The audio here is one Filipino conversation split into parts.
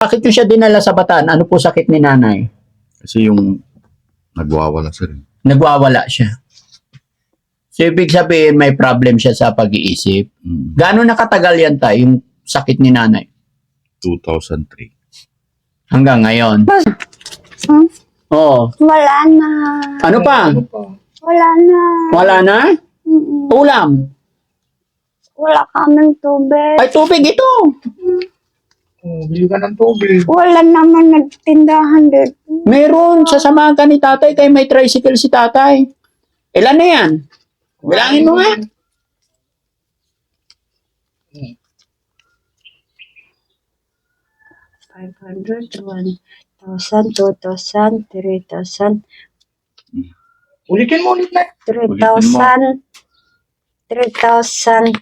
Bakit nyo siya dinala sa Bataan? Ano po sakit ni nanay? Kasi yung nagwawala sir. Nagwawala siya. So, ibig sabihin, may problem siya sa pag-iisip. Gaano nakatagal yan tayo, yung sakit ni nanay? 2003. Hanggang ngayon? Oo. Wala na. Ano pa? Wala na. Wala na? Ulam? Wala kaming tubig. Ay, tubig ito. Bili ka ng tubig. Wala naman nagtindahan dito. Meron, sasamahan ka ni tatay kay may tricycle si tatay. Ilan na yan? Bilangin mo nga. $500, $1,000, $2,000, $3,000, Ulitin mo ulit na. $3,000, $3,600.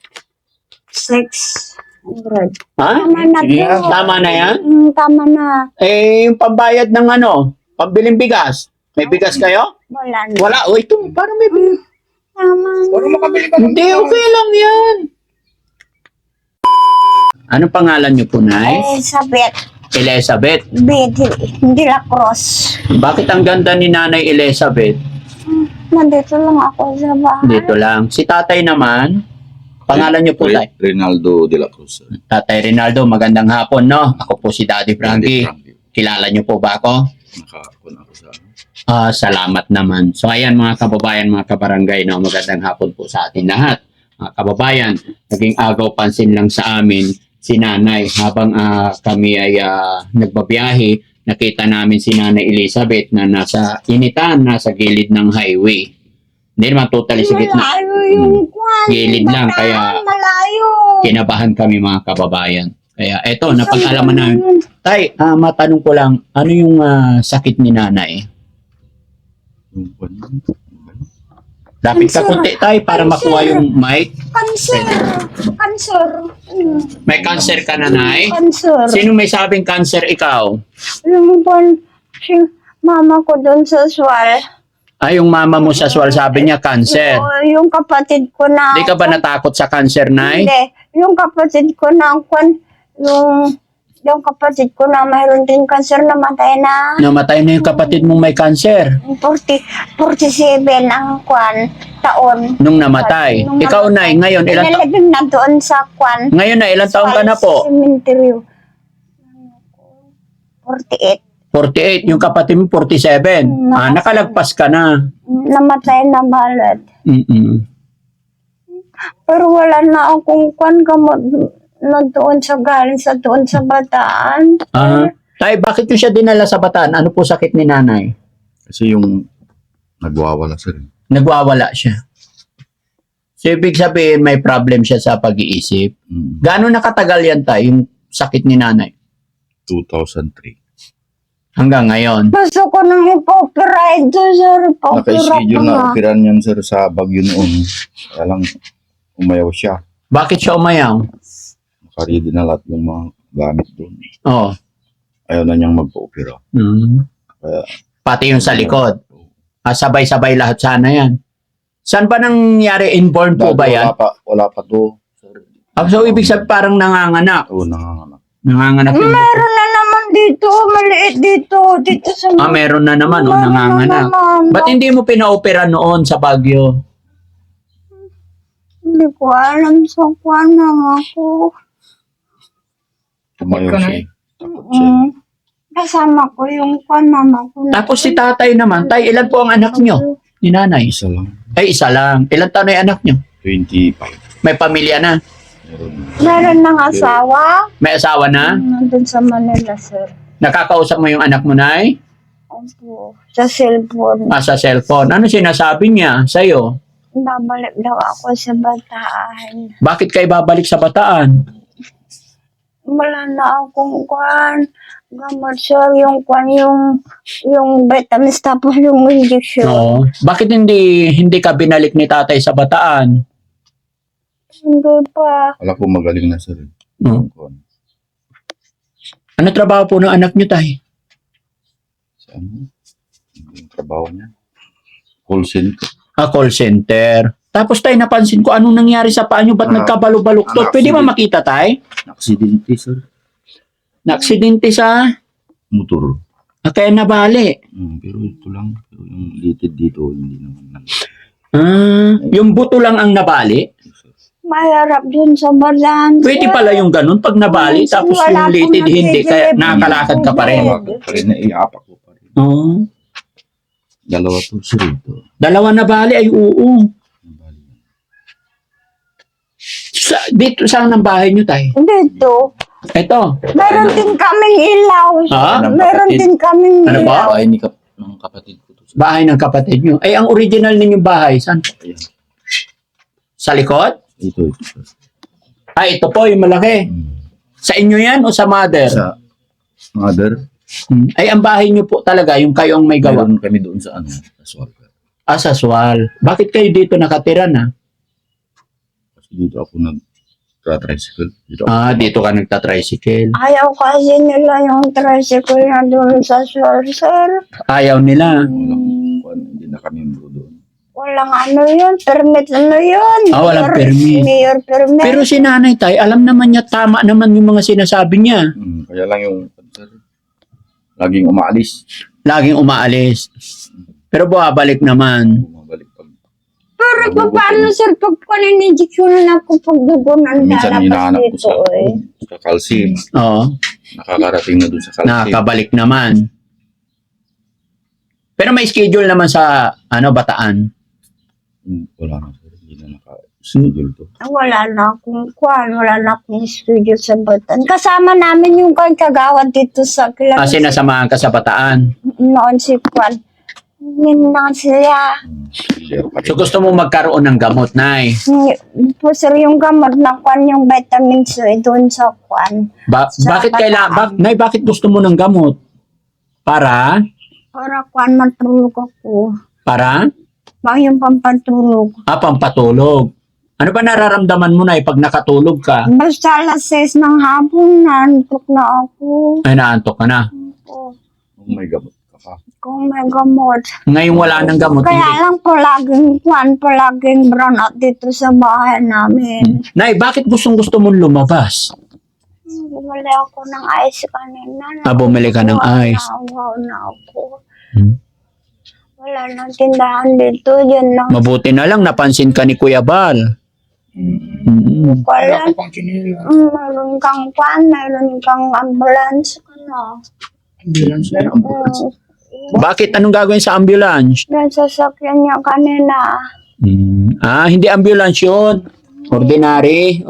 Ha? Tama na Sige to. nga. Tama na yan? Tama na. Eh, yung pambayad ng ano, pambiling bigas. May bigas kayo? Wala na. Wala. O, ito, parang may bigas. Tama na. Huwag makabili ka ng Hindi, okay lang yan. Anong pangalan niyo po, Nay? Elizabeth Elizabeth. B. De La Cruz. Bakit ang ganda ni Nanay Elizabeth? Nandito lang ako sa bahay. Dito lang. Si tatay naman, pangalan niyo po, Tay? Rinaldo de la Cruz. Sir. Tatay Rinaldo, magandang hapon, no? Ako po si Daddy Frankie. Frankie. Kilala niyo po ba ako? Nakakapon ako sa ano. Salamat naman. So ayan mga kababayan, mga kabarangay, no, magandang hapon po sa atin lahat. Mga kababayan, naging agaw pansin lang sa amin si Nanay habang kami ay nagbabiyahe, nakita namin si Nanay Elizabeth na nasa initan, nasa gilid ng highway. Hindi naman totally sa gitna. Malayo yung kwan. Gilid lang, kaya Malayo. kinabahan kami mga kababayan. Kaya eto, napag-alaman namin. Tay, matanong ko lang, ano yung sakit ni Nanay? Yung ano, Lapit ka kunti tay para makuha yung mic. Cancer. Cancer. May cancer ka na, Nay? Cancer. Sino may sabing cancer ikaw? Yung kwan, si mama ko doon sa Swal. Ay, yung mama mo sa swal sabi niya cancer. Yung kapatid ko na... Hindi ka ba natakot sa cancer, Nay? Hindi. Yung kapatid ko na kwan, yung kapatid ko na mayroon din cancer, namatay na. Namatay na yung kapatid mong may cancer 47 ang kwan, taon. nung namatay. Nung Ikaw, Nay, ngayon ilang taon? Inalagin na doon sa kwan. Ngayon na, ilang taon ka na po? Cemetery. 48. 48. Yung kapatid mo, 47. Nakalagpas ka na. Namatay na balad. Mm-mm. Pero wala na akong kwan gamot na doon sa galing sa doon sa Bataan. Tay, bakit nyo siya dinala sa Bataan? Ano po sakit ni Nanay? kasi yung nagwawala sir. Nagwawala siya. So, ibig sabihin, may problem siya sa pag-iisip. Gaano nakatagal yan tayo, yung sakit ni Nanay? 2003. Hanggang ngayon. Gusto ko nang ipa-opera ito, sir. Ipa-opera Naka-schedule ko na na. operan yan sir sa Baguio noon. Kaya lang umayaw siya. Bakit siya umayaw? Nakaready na lahat yung mga gamit doon. Oo. Ayaw na niyang magpa-opera. Kaya Pati yung sa likod. Sabay-sabay lahat sana yan. Saan ba nangyari? Inborn po ba yan? Wala pa to. Sir. So, ibig sabihin parang nanganganak. Oo, nanganganak. Nanganganak yung Meron na naman dito, maliit dito. Dito sa... meron na naman, Meron na nanganganak. naman. Ba't hindi mo pina-opera noon sa Baguio? Hindi ko alam sa kwan na ako. Umayaw Ka na siya. eh. Takot siya. Kasama ko yung kwan mama ko. Tapos si tatay naman. Tay, ilan po ang anak nyo? Ni nanay. Isa lang. Ay, isa lang. Ilan taon na yung anak nyo? 25. May pamilya na? Meron. Meron ng asawa. May asawa na? Nandun sa Manila, sir. Nakakausap mo yung anak mo, Nay? Opo. Sa cellphone. Sa cellphone. Ano sinasabi niya sa'yo? Babalik daw ako sa Bataan. Bakit kayo babalik sa Bataan? Wala na akong kwan. Gamot, sir. Yung kwan, yung vitamins tapos yung injection. No. Bakit hindi ka binalik ni tatay sa Bataan? Hindi pa. Wala ko magaling na sir. No. Ano trabaho po ng anak niyo, tay? Sa ano? Yung trabaho niya. Call center. Call center. Tapos tay, napansin ko anong nangyari sa paa niyo, ba't nagkabalo-baluktot? Pwede ba makita, tay? Aksidente sir. Naaksidente sa Motor. kaya nabali. Pero ito lang. Pero yung litid dito, hindi naman. Yung buto lang ang nabali. Mahirap dun sa balan. Pwede pala yung ganun pag nabali Minsan tapos wala yung litid pong hindi kaya nagtitilip. nakakalakad ka pa rin. Pa rin na iapak ko pa rin. Oo. Dalawa to sa rito. Dalawa nabali ay oo. Dito saan ang bahay nyo tay? Dito, Ito. meron din kaming ilaw. Ah? Meron din kaming Ano ba? ilaw. Bahay ng kapatid ko to. Bahay ng kapatid nyo. Ay, ang original ninyong bahay, saan? Ayan. Sa likod? Ito. Ay, ito po yung malaki. Sa inyo yan o sa mother? Sa mother, Ay, ang bahay nyo po talaga, yung kayo ang may gawa. meron kami doon sa sa Swalker. Sa Swal. Bakit kayo dito nakatira na? Kasi dito ako nag-tricycle. Dito ka nagta-tricycle. Ayaw kasi nila yung tricycle na doon sa sir. Ayaw nila. Hindi na kami bro doon. Walang ano yun, permit ano yun. Walang permit. Mayor permit. Pero si nanay tay, alam naman niya, tama naman yung mga sinasabi niya. Kaya lang yung sir, laging umaalis. Laging umaalis. Pero bumabalik naman. Bumabalik pag Pero paano sir, pag paninijik-yun na ako pagdugo ng minsan hinahanap ko dito sa, eh. sa Calcim. Oo. Nakakarating na doon sa Calcim. Nakakabalik naman. Pero may schedule naman sa Bataan. Wala na sir. Hindi na naka-schedule to. Wala na akong studio sa Batan. Kasama namin yung kagawad dito sa Kilang. Sinasamahan ka sa Bataan. Noon si Kwan. Yun na siya. Share pa rin. So gusto mo magkaroon ng gamot, nay. Po sir, yung gamot na Kwan, yung vitamins doon sa Kwan. Sa Bakit Bataan. nay, bakit gusto mo ng gamot? Para? Para Kwan, matulog ako. Para? Yung pampatulog. Pampatulog. Ano ba nararamdaman mo, nay, pag nakatulog ka? Basta alas 6 ng hapon, nantok na ako. Ay, naantok ka na. Oh, Kung may gamot ka pa. kung may gamot. Ngayon wala ng gamot. Kaya Hindi. lang palaging brown out dito sa bahay namin. Nay, bakit gusto mong lumabas? Bumili ako ng ice kanina. Bumili ka ng ice. Naawaw na ako. Hmm. Wala nang tindahan dito. Yan lang. Mabuti na lang, napansin ka ni Kuya Bal. Wala Wala. ka pang chinila. Meron kang kwan, meron kang ambulance. Ano? Ambulance na. Bakit? Anong gagawin sa ambulance? Yung sasakyan niya kanina. Hindi ambulance yun. Ordinary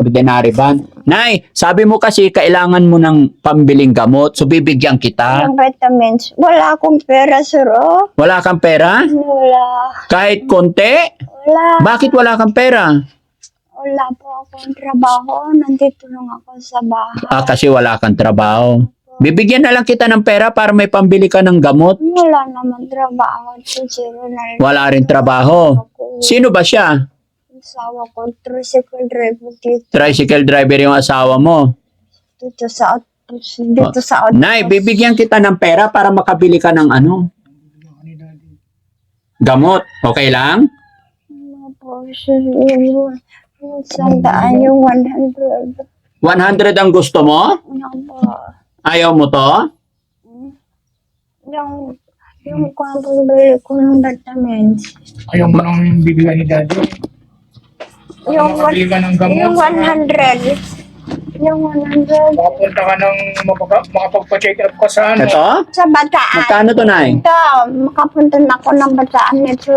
van. Nay, sabi mo kasi kailangan mo ng pambiling gamot, so bibigyan kita. Yung vitamins. Wala akong pera, sir. Oh. Wala kang pera? Wala. Kahit konti? Wala. Bakit wala kang pera? Wala po akong trabaho. Nandito lang ako sa bahay. Kasi wala kang trabaho. Bibigyan na lang kita ng pera para may pambili ka ng gamot. Wala naman trabaho. Zero na rin. Wala rin trabaho. Sino ba siya? Asawa ko, tricycle driver dito. Tricycle driver yung asawa mo. Dito sa outpost. Nay, bibigyan kita ng pera para makabili ka ng gamot. Okay lang? Ano po, sir, yun. Sandaan yung 100. 100 ang gusto mo? Ano po. Ayaw mo to? Yung pambili ko ng vitamins. Ayaw mo nang bibigyan ni daddy. Yung Makabili ka ng gamot. Yung 100. Yung 100. Makapunta ka ng makapagpa-check up ka sa Ito? Sa Bataan. Magkano to, Nay? Ito, makapunta na ako ng Bataan nito.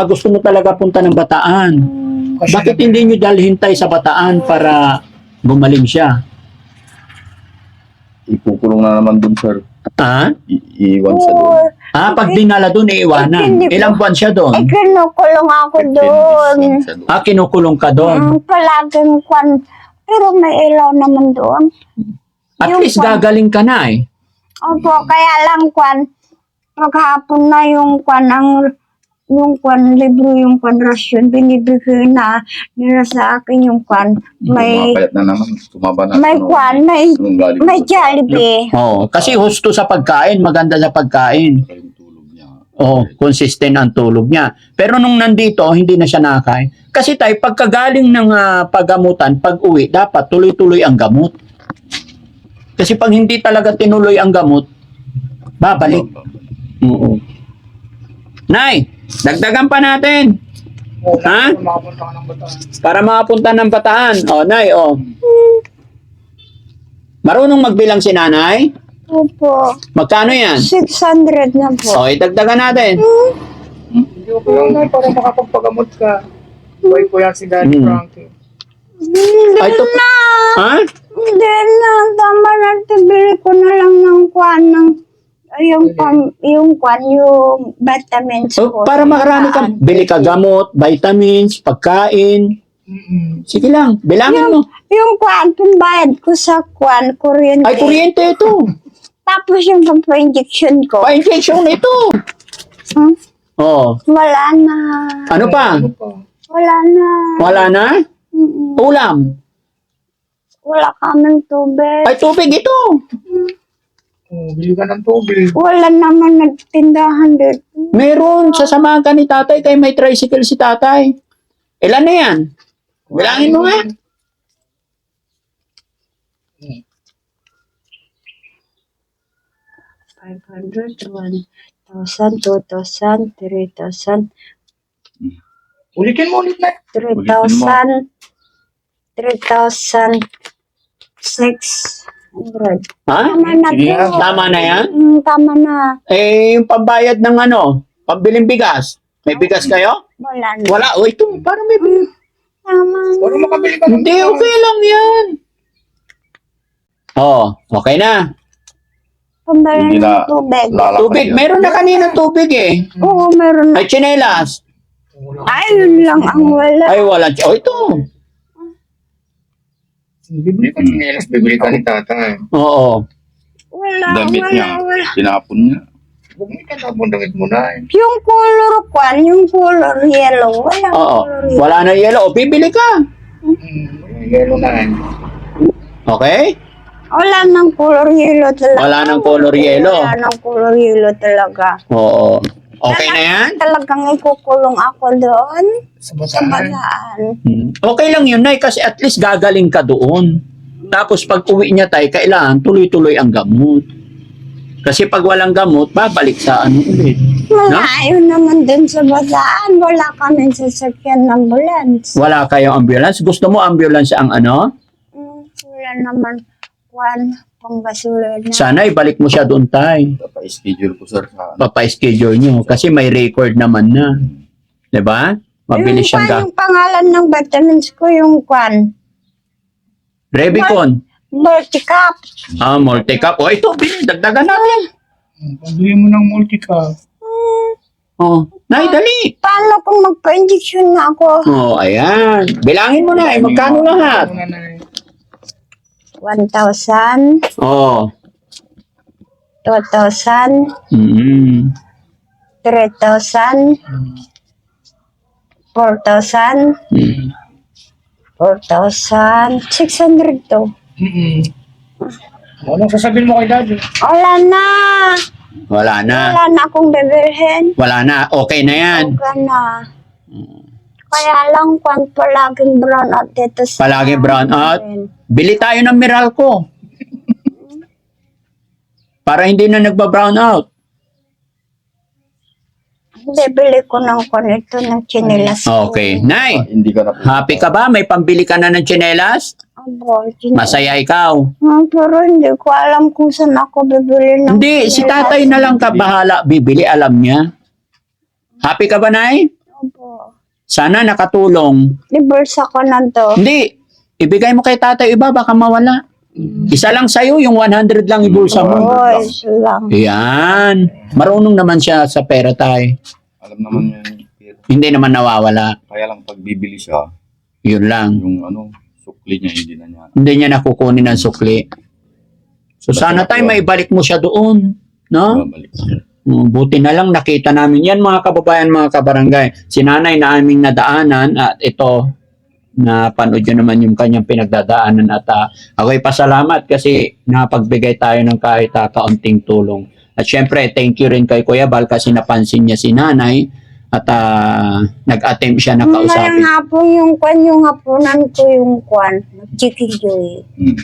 Gusto mo talaga punta ng Bataan. Kasi Bakit hindi nyo dalhin tayo sa Bataan para gumaling siya? Ikukulong na naman doon sir. Iiwan sa doon. Pag dinala doon, iiwanan. Hindi po. Ilang buwan siya doon? Kinukulong ako doon. Kinukulong ka doon. Palaging kwan. Pero may ilaw naman doon. At Yung least kwan. gagaling ka na eh. Opo, kaya lang kwan. Paghapon na yung kwan, libre yung kwan rasyon, binibigay na nila sa akin yung kwan. May Pumapayat na naman. Tumaba na. kwan, may Jollibee. Kasi husto sa pagkain, maganda sa pagkain. Yung tulog niya. Consistent ang tulog niya. Pero nung nandito, hindi na siya nakakain. Kasi tayo, pagkagaling ng paggamutan, pag uwi, dapat tuloy-tuloy ang gamot. Kasi pag hindi talaga tinuloy ang gamot, babalik. Oo. Nay, dagdagan pa natin. Oo, Ha? makapunta ka ng Bataan. Para makapunta ng Bataan. O, Nay, o. Marunong magbilang si nanay? Opo. Magkano yan? 600 na po. O, idagdagan natin. Hindi ko lang na para makapagpagamot ka. Buhay po yan si Daddy Mm. Frankie. Hindi Ay, ito- na. Ha? Hindi na. Tama na. Bili ko na lang ng kwan ng yung vitamins O, ko. para makarami ka. Bili ka gamot, vitamins, pagkain. Mm-mm. Sige lang, bilangin mo. Yung kwan, bayad ko sa kwan, kuryente. Ay, kuryente ito. Tapos yung pampa-injection ko. Pa-injection ito. Hmm? Oh, Wala na. ano pa? Ano pa? Wala na. Wala na? Mm-mm. Ulam. Wala kaming tubig. Ay, tubig ito. Oh, bili ka ng tubig. Wala naman nagtindahan dito. Meron, sasamahan ka ni tatay kay may tricycle si tatay. Ilan na yan? Bilangin mo nga. $500, $1,000, $2,000, $3,000, Ulitin mo ulit na. $3,000, $3,600. Ha? Tama na Sige po. nga. Tama na yan? Tama na. Eh, yung pambayad ng ano, pambiling bigas. May bigas kayo? Wala na. Wala. O, ito. Para may bigas. Tama Para na. makabili ka ng Hindi, okay lang yan. Oh, okay na. Pambala Hindi na ng tubig. lalaki Tubig. yan. Meron na kanina tubig eh. Oo, meron na. Ay, tsinelas. Ay, yun lang ang wala. Ay, wala. Oh, ito. Bibili ka ng nelas, bibili ka ni tatay. Oo. Wala, Damit niya. wala. Tinapon niya. Huwag mo itatapon damit mo na eh. Yung color kwan, yung color yellow. Wala Oo. color yellow. Wala na yellow. O, bibili ka. Yelo na eh. Okay? Wala nang color yellow talaga. Wala nang color yellow. Wala nang color yellow talaga. Oo. Okay na yan? Talagang ikukulong ako doon Sa sa Bataan. Bataan. Okay lang yun, Nay, kasi at least gagaling ka doon. Tapos pag uwi niya tayo, kailangan tuloy-tuloy ang gamot. Kasi pag walang gamot, babalik sa ano ulit. Malayo naman dun sa Bataan. Wala kami sasakyan ng ambulance. Wala kayong ambulance? Gusto mo ambulance ang ano? Wala naman kwan, panggasolina. Sana ibalik mo siya doon tayo. Papa-schedule ko, sir. Sa Papa-schedule nyo. Kasi may record naman na. 'Di ba? Mabilis siyang Yung pangalan ng vitamins ko, yung kwan. Revicon. Multicap. Ah, multi-cap. O, ito, dagdagan natin. Pabili mo ng multi-cup. Oh, Nay, dali. Paano kung magpa-injection na ako? Oh, ayan. Bilangin mo na. Magkano lahat? Una na eh. 1,000, Oh. 2,000, Mm. 3,000, 4,000, Mm. 4,000, 600 to. Anong sasabihin mo kay daddy? Wala na. Wala na. Wala na akong beberhen. Wala na. Okay na yan. Wala na. Kaya lang kwan palaging brown out dito sa... Palaging brown out? Bili tayo ng Meralco. Para hindi na nagba-brown out. Bibili ko ng kwan ito ng chinelas ko. Okay. Nay, hindi ka na po. happy ka ba? May pambili ka na ng tsinelas? Abo, chinelas. Masaya ikaw. Pero hindi ko alam kung saan ako bibili ng Hindi, si chinelas. tatay na lang ka bahala. Bibili, alam niya. Happy ka ba, Nay? Abo. Sana nakatulong. Libursa ko na to. Hindi. Ibigay mo kay tatay iba, baka mawala. Isa lang sa'yo, yung 100 lang ibulsa mo. Oh, isa lang. Yan. Marunong naman siya sa pera, tay. Alam naman niya. Pero Hindi naman nawawala. kaya lang pag bibili siya, Yun lang. yung ano, sukli niya, hindi na niya. Hindi niya nakukunin ng sukli. So sana tayo maibalik mo siya doon. No? Babalik siya. Buti na lang nakita namin yan mga kababayan, mga kabarangay. Si nanay na aming nadaanan at ito, napanood nyo naman yung kanyang pinagdadaanan at ako'y pasalamat kasi napagbigay tayo ng kahit kaunting tulong. At syempre, thank you rin kay Kuya Bal kasi napansin niya si nanay at nag-attempt siya na Ngayong kausapin. hapon yung kwan, yung hapunan ko yung kwan. Nag-chicken joy. Hmm.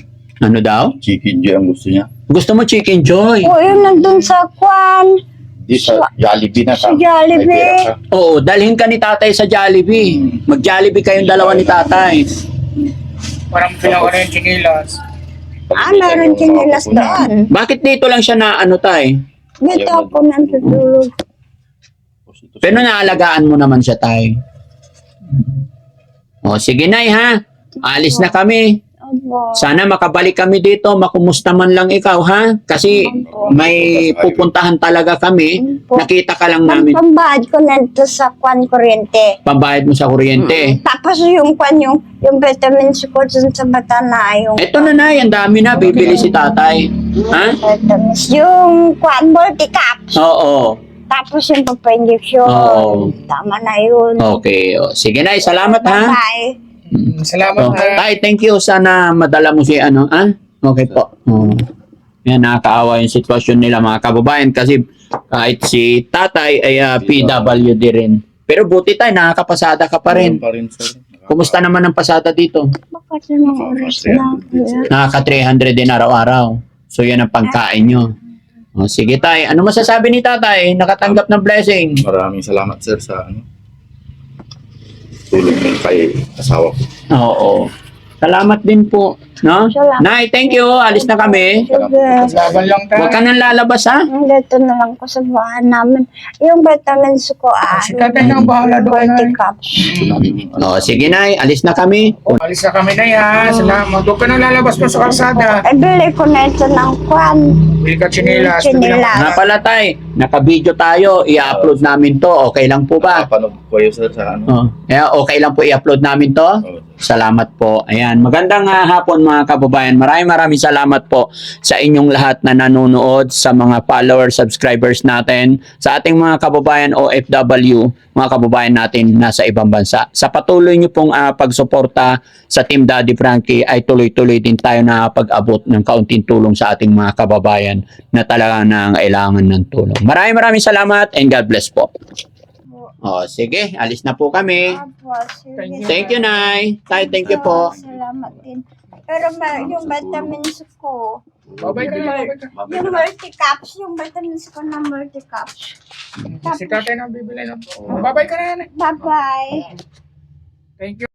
Ano daw? Chicken joy ang gusto niya. Gusto mo Chicken Joy? O, yun nandun sa kwan. Di sa Jollibee na Sa ka. Jollibee. May pera ka. Oo, dalhin ka ni tatay sa Jollibee. Mag-Jollibee kayong dalawa ni tatay. Parang pinawa na yung chinilas. Meron chinilas doon. Bakit dito lang siya na ano tay? Dito ako natutulog. Pero naalagaan mo naman siya tay. O sige nay ha. Alis na kami. Opo. Sana makabalik kami dito, makumusta man lang ikaw ha. Kasi may pupuntahan talaga kami. Nakita ka lang namin. Pambahad ko na ito sa kwan kuryente. Pambayad mo sa kuryente. Tapos yung kwan, yung vitamins ko dun sa bata na yung Eto na nay, ang dami na. Bibili si tatay. Ha? vitamins. Yung kwan, multi-caps. Oo. Tapos yung papa-injection. Oo. Tama na yun. Okay. O, sige nay, salamat ha. Bye. Oh, Salamat na. tay, thank you. Sana madala mo si ano, ah? Okay po. Oh. Yan, nakakaawa yung sitwasyon nila mga kababayan kasi kahit si tatay ay PWD rin. Pero buti tayo, nakakapasada ka pa rin. Meron pa rin, sir. Kumusta naman ang pasada dito? Bakit yung oras na? Nakaka 300 din araw-araw. So yan ang pagkain nyo. Oh, sige tay, ano masasabi ni tatay? Nakatanggap ng blessing. Maraming salamat, sir, sa tulong ng kay asawa ko. Oo. Salamat din po. No? Salamat. Nay, thank you. Alis na kami. Sige. Laban lang tayo. Huwag ka nang lalabas ha. Dito na lang ko sa bahay namin. Yung vitamins ko, Si tatay na ang bahala doon. multi-caps. No, sige nay, alis na kami. Alis na kami na yan. Salamat. Doon ka na lalabas pa sa kalsada. Eh, bili ko na ito ng kwan. Bili ka chinilas. Chinilas. Nga pala tay, naka-video tayo, i-upload namin to. Okay lang po ba? Napanood ko kayo, sir, sa ano. Oh, okay lang po i-upload namin to. Oh, Salamat po. Ayan, magandang hapon mga kababayan. Maraming salamat po sa inyong lahat na nanonood, sa mga followers, subscribers natin, sa ating mga kababayan OFW, mga kababayan natin nasa ibang bansa. Sa patuloy nyo pong pagsuporta sa Team Daddy Frankie ay tuloy-tuloy din tayo na pag-abot ng kaunting tulong sa ating mga kababayan na talaga nangailangan ng tulong. Maraming salamat and God bless po. Oh, sige, alis na po kami. Sige. Thank you, Nay. Tay, thank you po. Salamat din. Pero yung vitamins ko, Babay ka na. Babay ka. yung multi-caps, yung vitamins ko na multi-caps. Si tatay na ang bibili. No? Babay ka na. Bye-bye. Thank you.